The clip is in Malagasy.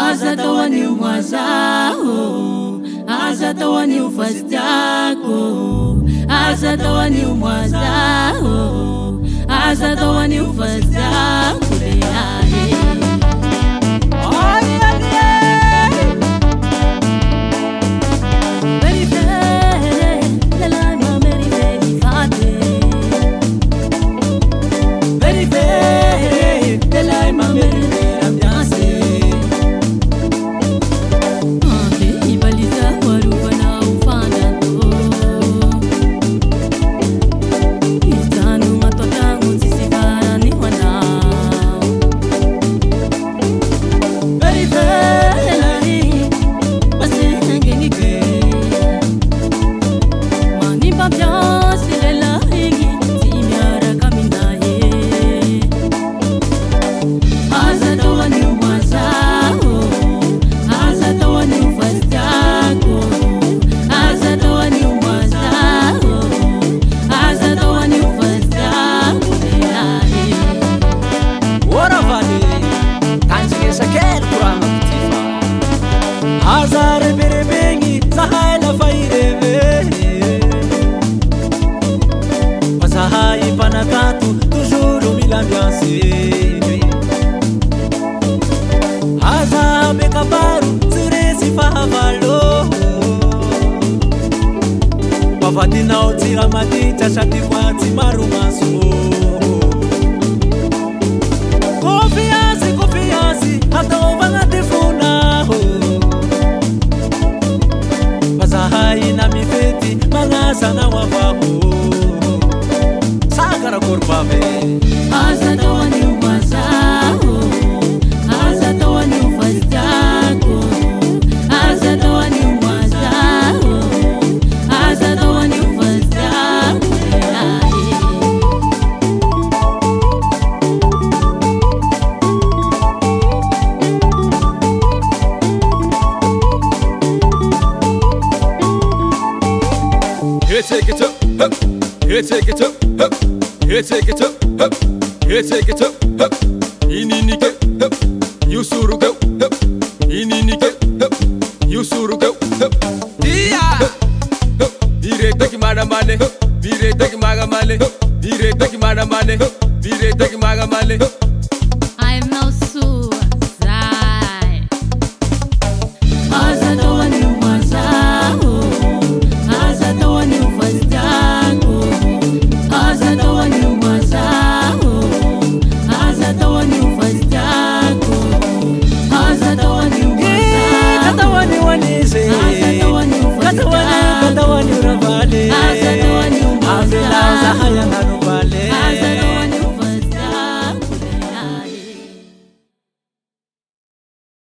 azatawani umwazao azatawani ufastako azatawani umwazao azatawani ufastako leahe Vatina otira matita shati kwati marumaso Confiança hata ovanga tefuna Bazahai na mifeti mangasa na wafaho Sakara korpave azatawani umwazao azatawani ufastako azatawani umwazao azatawani ufastako leahe Here take it up, up. Here take it up, up. Here take it up, up. Here take it up, up. Ininike, up. You surugo, up. Ininike, up. You surugo, up. Dia, up. Direct ki mara male, direct ki maga male, direct ki mara male, direct ki maga male. I'm no suicide. Azatawani umwazao azatawani ufastako azatawani umwazao azatawani ufastako azatawani umwazao Katawani wanize azatawani ufastako Katawani uravale azatawani umwazao Ambela zahaya ngano